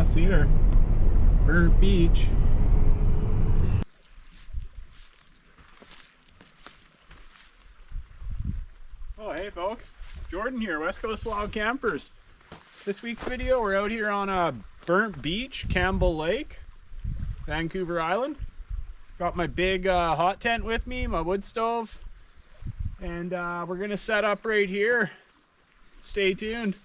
see her. Burnt Beach. Oh, hey folks. Jordan here, West Coast Wild Campers. This week's video, we're out here on Burnt Beach, Campbell Lake, Vancouver Island. Got my big hot tent with me, my wood stove, and we're gonna set up right here. Stay tuned.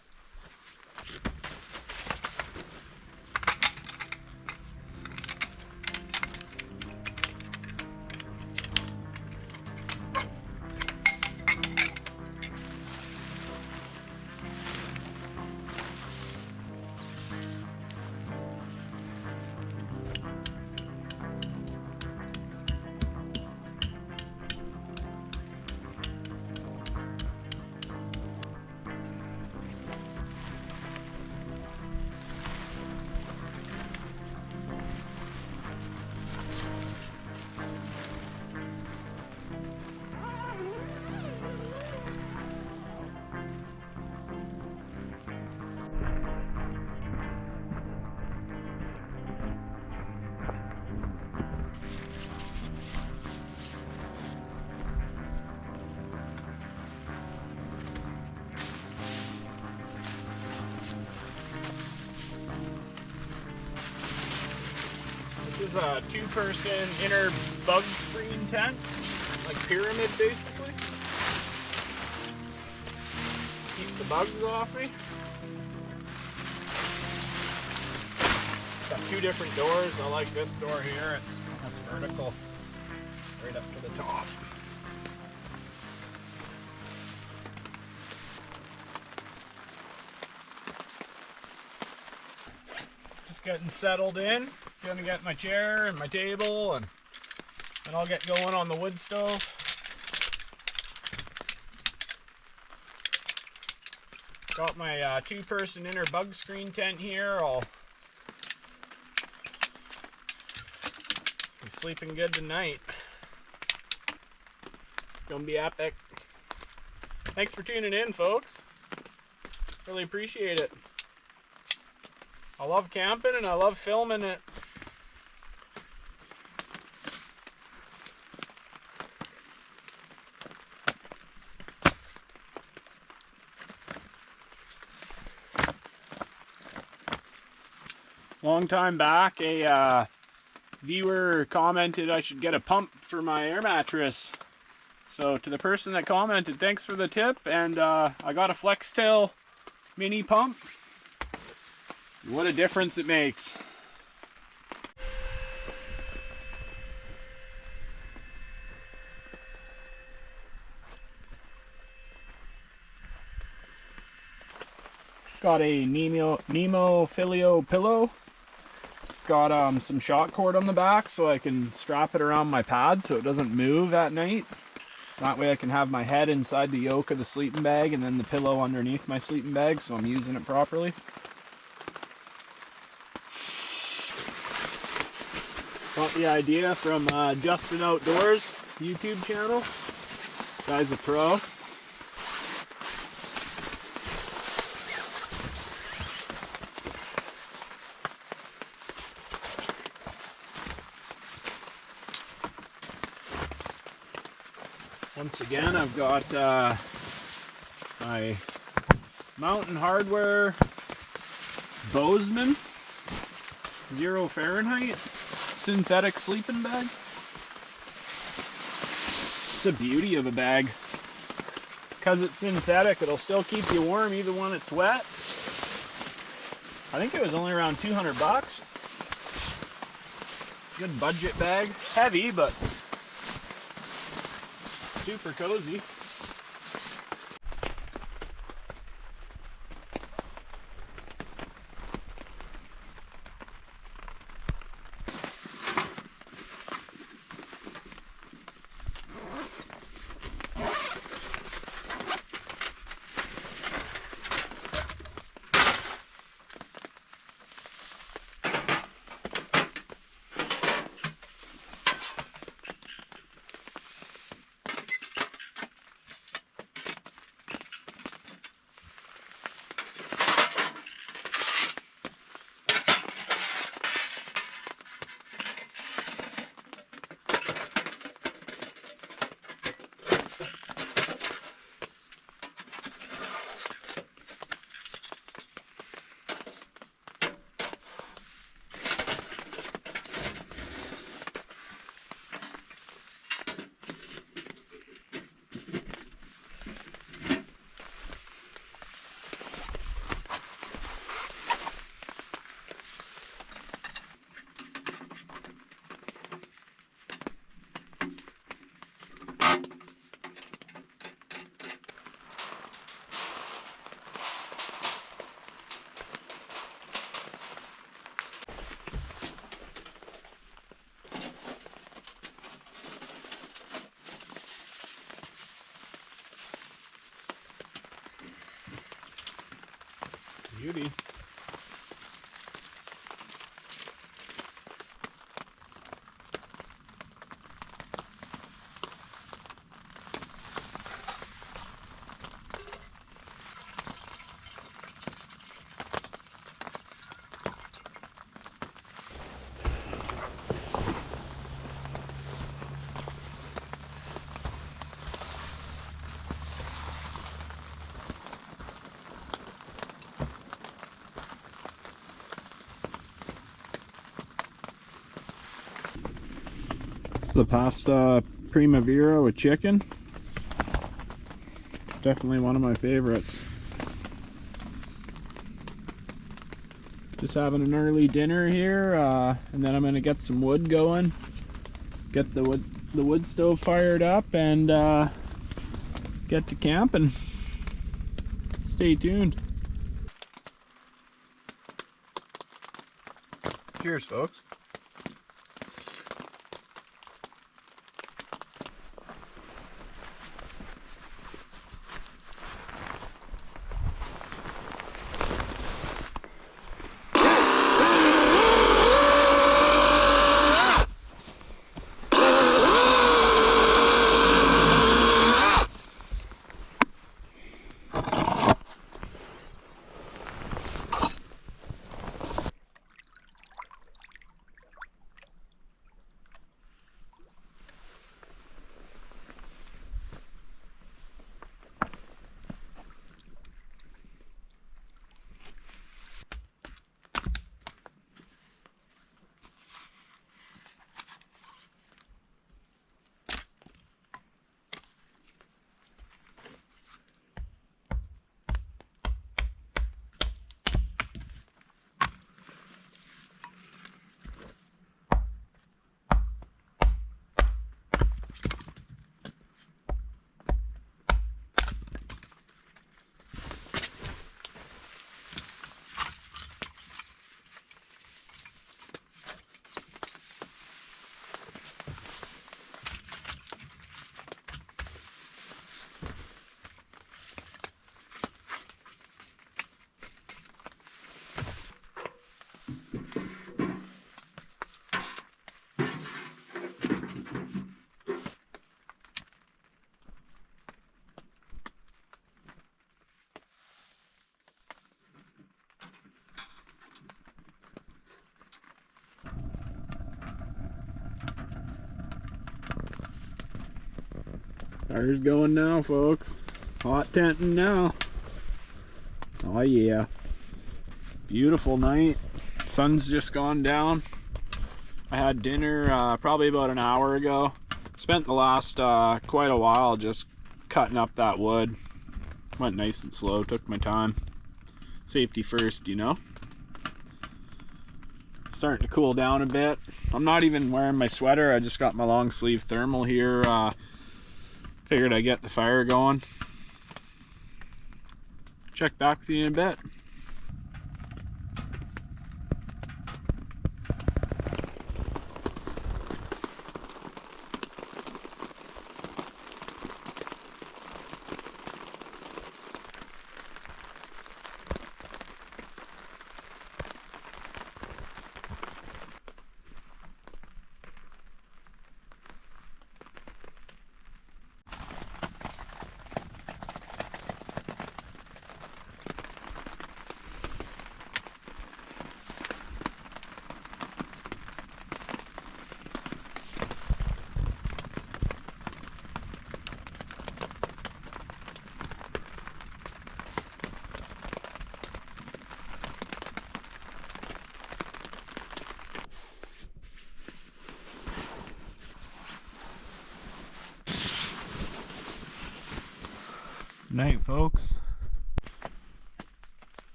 This is a two-person inner bug screen tent, like pyramid basically. Keep the bugs off me. Got two different doors. I like this door here. It's vertical, right up to the top. Just getting settled in. Gonna get my chair and my table, and then I'll get going on the wood stove. Got my two-person inner bug screen tent here. I'll be sleeping good tonight. It's gonna be epic. Thanks for tuning in, folks. Really appreciate it. I love camping and I love filming it. Long time back, a viewer commented I should get a pump for my air mattress. So to the person that commented, thanks for the tip, and I got a Flextail mini pump. What a difference it makes. Got a Nemo Filio pillow. It's got some shot cord on the back so I can strap it around my pad so it doesn't move at night. That way I can have my head inside the yoke of the sleeping bag and then the pillow underneath my sleeping bag so I'm using it properly. Got the idea from Justin Outdoors YouTube channel. Guy's a pro. Once again, I've got my Mountain Hardwear Bozeman 0 Fahrenheit synthetic sleeping bag. It's a beauty of a bag. Because it's synthetic, it'll still keep you warm even when it's wet. I think it was only around 200 bucks. Good budget bag. Heavy, but super cozy. Beauty. The pasta primavera with chicken, definitely one of my favorites. Just having an early dinner here, and then I'm gonna get some wood going, get the wood stove fired up, and get to camping. Stay tuned. Cheers, folks. Fire's going now, folks. Hot tenting now. Oh yeah. Beautiful night. Sun's just gone down. I had dinner probably about an hour ago. Spent the last quite a while just cutting up that wood. Went nice and slow, took my time. Safety first, you know. Starting to cool down a bit. I'm not even wearing my sweater. I just got my long sleeve thermal here. Figured I'd get the fire going. Check back with you in a bit. Night, folks.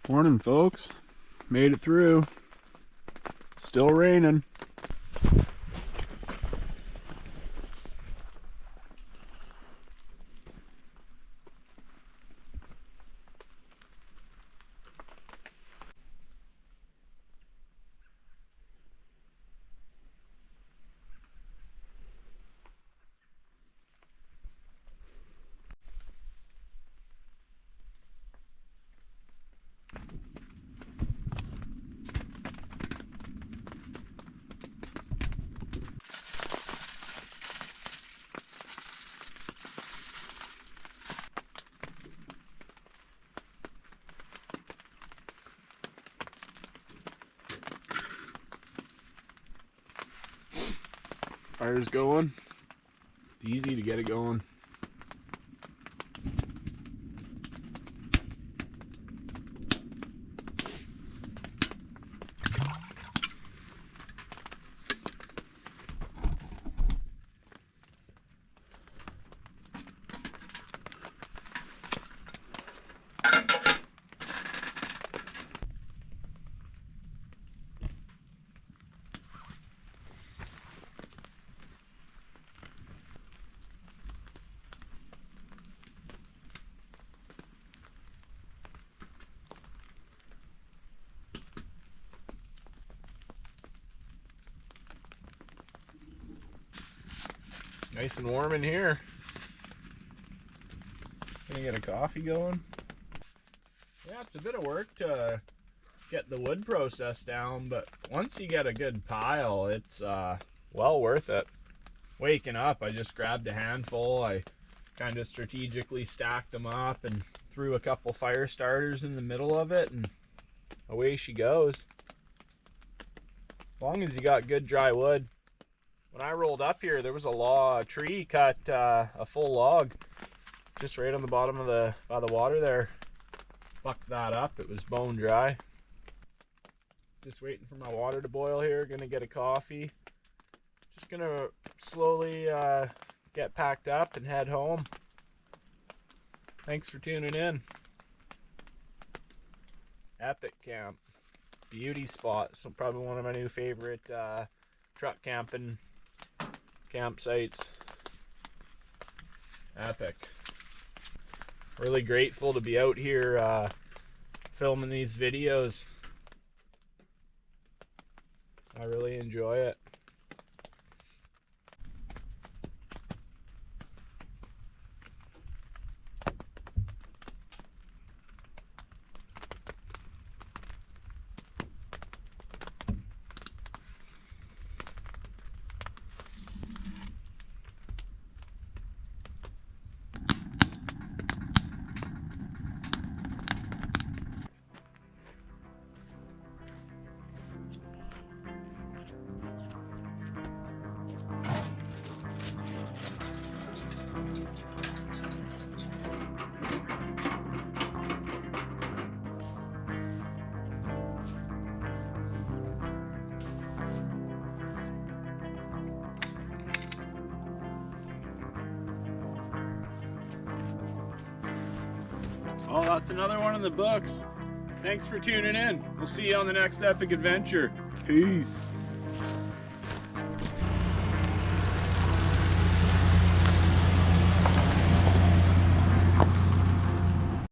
Morning, folks. Made it through. Still raining. Fire's going. Easy to get it going. Nice and warm in here. Gonna get a coffee going. Yeah, it's a bit of work to get the wood process down, but once you get a good pile, it's well worth it. Waking up, I just grabbed a handful. I kind of strategically stacked them up and threw a couple fire starters in the middle of it, and away she goes. As long as you got good dry wood. When I rolled up here, there was a tree cut a full log just right on the bottom of by the water there. Bucked that up. It was bone dry. Just waiting for my water to boil here. Gonna get a coffee. Just gonna slowly get packed up and head home. Thanks for tuning in. Epic camp. Beauty spot. So probably one of my new favorite truck camping campsites. Epic. Really grateful to be out here filming these videos. I really enjoy it. Well, that's another one in the books. Thanks for tuning in. We'll see you on the next epic adventure. Peace.